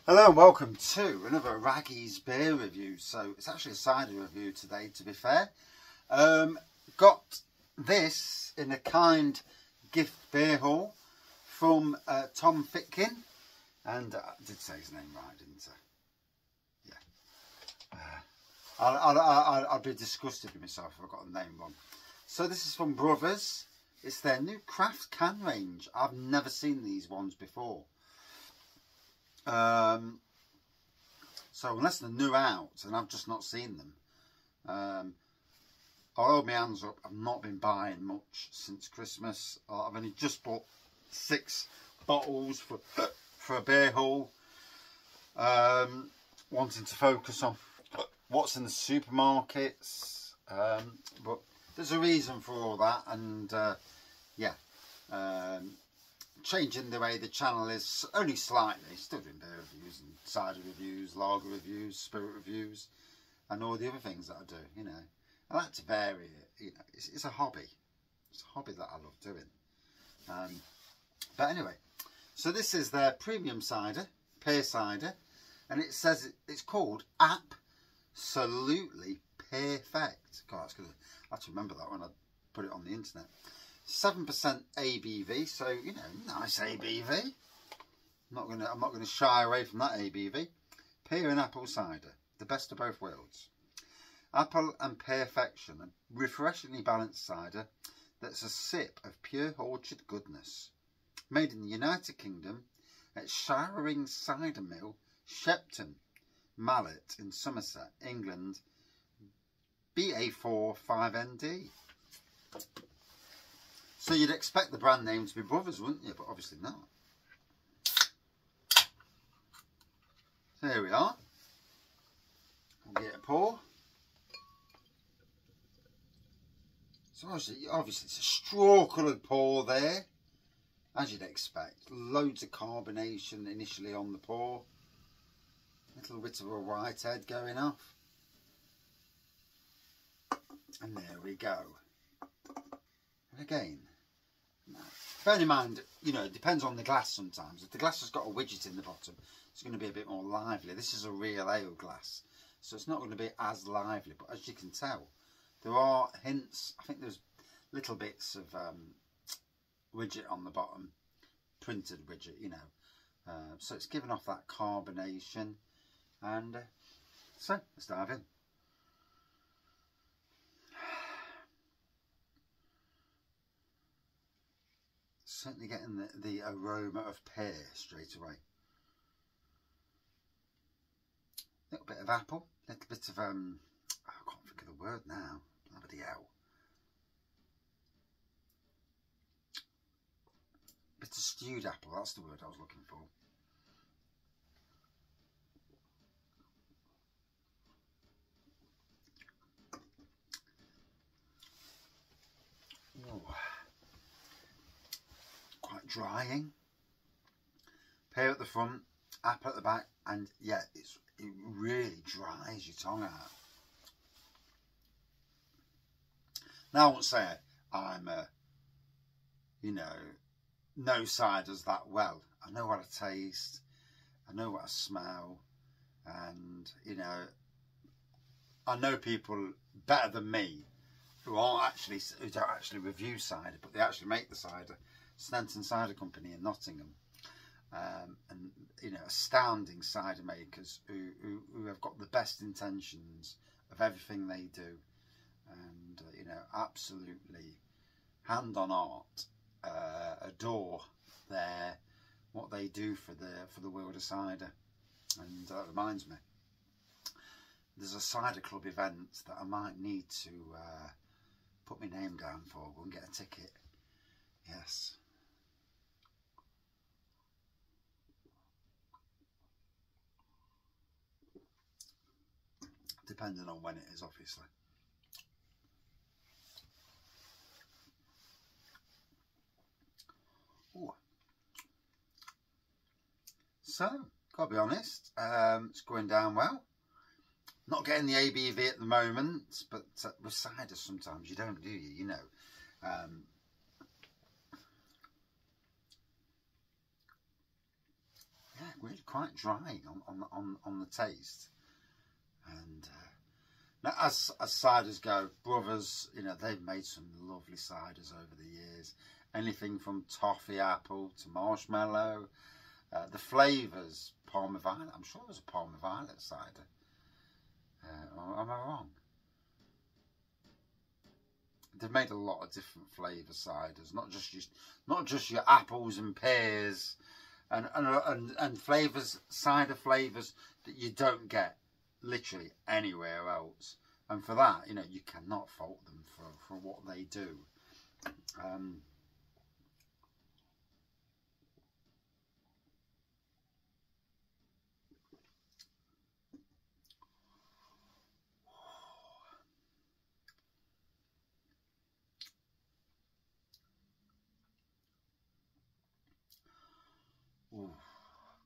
Hello and welcome to another Raggy's beer review. So it's actually a cider review today, to be fair. Got this in a kind gift beer haul from Tom Fitkin, and I did say his name right, didn't I? Yeah. I'd be disgusted with myself if I got the name wrong. So this is from Brothers. It's their new craft can range. I've never seen these ones before. So unless they're new out and I've just not seen them, I'll hold my hands up. I've not been buying much since Christmas. I've only just bought 6 bottles for a beer haul, wanting to focus on what's in the supermarkets, but there's a reason for all that, and yeah, changing the way the channel is only slightly. Still doing beer reviews and cider reviews, lager reviews, spirit reviews, and all the other things that I do. You know, I like to vary it. You know, it's a hobby. It's a hobby that I love doing. But anyway, so this is their premium cider, Pear Cider, and it says it's called App-Soluteley Pear-Fect. God, I have to remember that when I put it on the internet. 7% ABV, so you know, nice ABV. I'm not gonna shy away from that ABV. Pear and apple cider, the best of both worlds. Apple and Pear-Fection, a refreshingly balanced cider that's a sip of pure orchard goodness. Made in the United Kingdom at Shirring Cider Mill, Shepton Mallet in Somerset, England, BA4 5ND. So you'd expect the brand name to be Brothers, wouldn't you? But obviously not. So here we are. We'll get a pour. So obviously it's a straw coloured pour there, as you'd expect. Loads of carbonation initially on the pour. A little bit of a white head going off. And there we go. And again, bearing in mind, you know, it depends on the glass sometimes. If the glass has got a widget in the bottom, it's going to be a bit more lively. This is a real ale glass, so it's not going to be as lively. But as you can tell, there are hints. I think there's little bits of widget on the bottom, printed widget, you know. So it's giving off that carbonation. And so let's dive in. Certainly getting the aroma of pear straight away. A little bit of apple, a little bit of I can't think of the word now. Bloody hell. Bit of stewed apple, that's the word I was looking for. Ooh. Quite drying. Pear at the front, apple at the back, and yeah, it really dries your tongue out. Now I won't say I'm you know, no ciders that well. I know what I taste, I know what I smell, and you know, I know people better than me who don't actually review cider, but they actually make the cider. Snenton Cider Company in Nottingham, and you know, astounding cider makers who have got the best intentions of everything they do, and you know, absolutely hand on heart, adore what they do for the world of cider. And that reminds me, there's a cider club event that I might need to put my name down for. Go and get a ticket. Yes. Depending on when it is, obviously. Ooh. So, gotta be honest, it's going down well. Not getting the ABV at the moment, but with cider sometimes you don't, do you? You know. Yeah, really quite drying on the taste. And now, as ciders go, Brothers, you know, they've made some lovely ciders over the years. Anything from toffee apple to marshmallow. The flavours, Parma Violet. I'm sure there's a Parma Violet cider. Or am I wrong? They've made a lot of different flavour ciders, not just your apples and pears, and flavours, cider flavours that you don't get literally anywhere else. And for that, you know, you cannot fault them for what they do. Oh,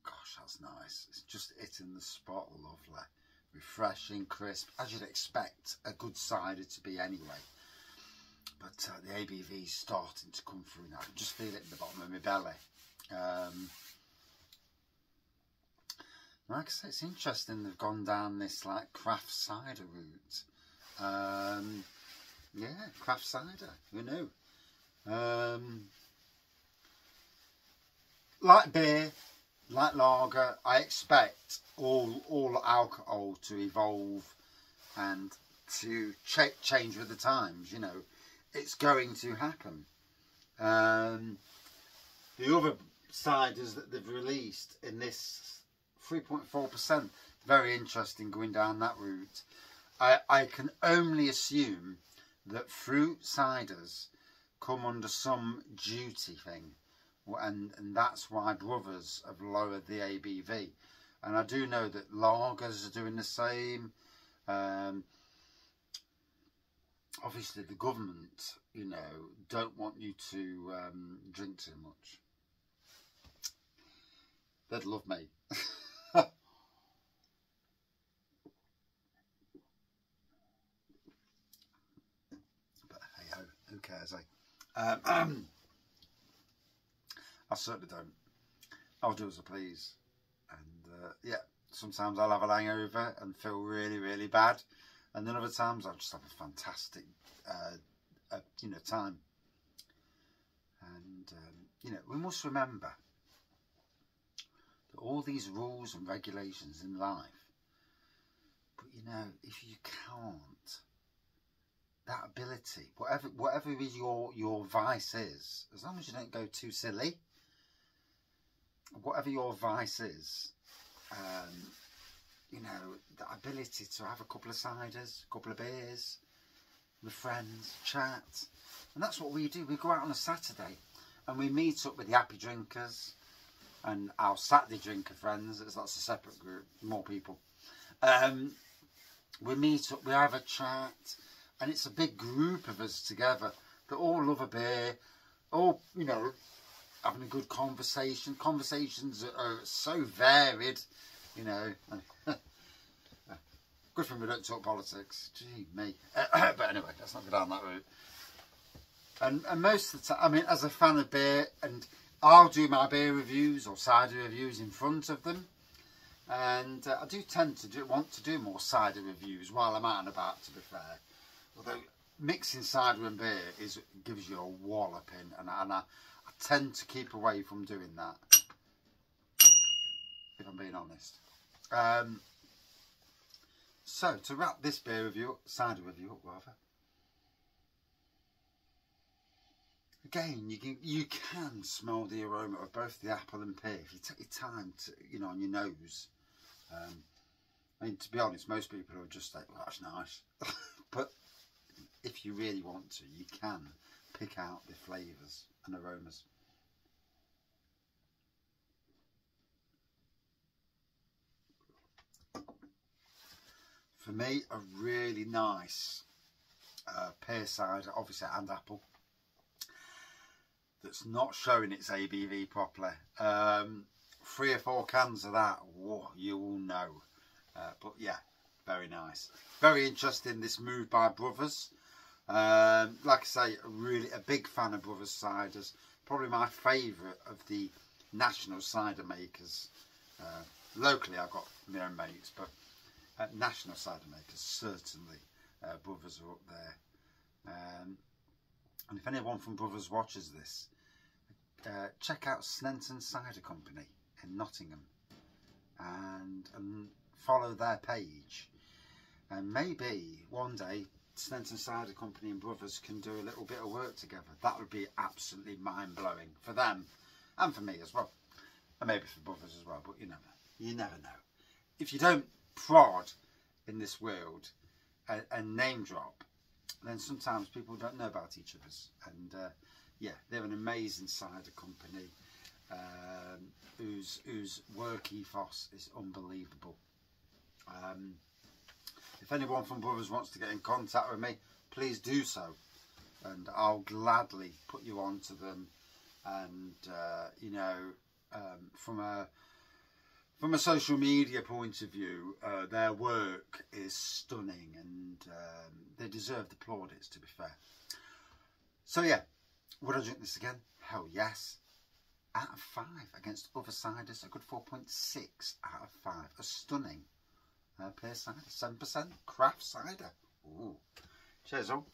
gosh, that's nice. It's just hitting the spot, lovely. Refreshing, crisp, as you'd expect a good cider to be anyway. But the ABV is starting to come through now. I can just feel it in the bottom of my belly. Like I say, it's interesting they've gone down this like craft cider route. Yeah, craft cider, who knew? Like beer, like lager, I expect all alcohol to evolve and to change with the times. You know, it's going to happen. The other ciders that they've released in this 3.4%, very interesting going down that route. I can only assume that fruit ciders come under some duty thing. And that's why Brothers have lowered the ABV. And I do know that lagers are doing the same. Obviously the government, you know, don't want you to drink too much. They'd love me. But hey ho, who cares, eh? I certainly don't. I'll do as I please. And yeah, sometimes I'll have a hangover and feel really, really bad. And then other times I'll just have a fantastic, you know, time. And, you know, we must remember that all these rules and regulations in life, but, you know, if you can't, that ability, whatever your vice is, as long as you don't go too silly, whatever your vice is, you know, the ability to have a couple of ciders, a couple of beers with friends, chat. And that's what we do. We go out on a Saturday and we meet up with the happy drinkers and our Saturday drinker friends. That's a separate group, more people. We meet up, we have a chat, and it's a big group of us together that all love a beer, all, you know, having a good conversation. Conversations are so varied, you know. Good thing we don't talk politics. Gee, me. But anyway, let's not go down that route. And most of the time, I mean, as a fan of beer, and I'll do my beer reviews or cider reviews in front of them. And I do tend to want to do more cider reviews while I'm out and about, to be fair. Although mixing cider and beer gives you a walloping, and I tend to keep away from doing that, if I'm being honest. So to wrap this beer review, cider review up rather. Again, you can smell the aroma of both the apple and pear if you take your time to, you know, on your nose. I mean, to be honest, most people will just say, well, that's nice. But if you really want to, you can pick out the flavours and aromas. For me, a really nice pear cider, obviously, and apple, that's not showing its ABV properly. 3 or 4 cans of that, whoa, you will know. But yeah, very nice. Very interesting, this move by Brothers. Like I say, really a big fan of Brothers ciders. Probably my favourite of the national cider makers. Locally I've got my own mates, but national cider makers, certainly Brothers are up there. And if anyone from Brothers watches this, check out Snenton Cider Company in Nottingham and follow their page. And maybe one day Snenton Cider Company and Brothers can do a little bit of work together. That would be absolutely mind-blowing for them and for me as well. And maybe for Brothers as well, but you never know. If you don't prod in this world and name drop, then sometimes people don't know about each other's. And yeah, they're an amazing cider company whose work ethos is unbelievable. If anyone from Brothers wants to get in contact with me, please do so, and I'll gladly put you on to them. And you know, from a social media point of view, their work is stunning, and they deserve the plaudits, to be fair. So yeah, would I drink this again? Hell yes. Out of 5 against other ciders, a good 4.6 out of 5. A stunning Pear Cider, 7% craft cider. Ooh. Cheers all.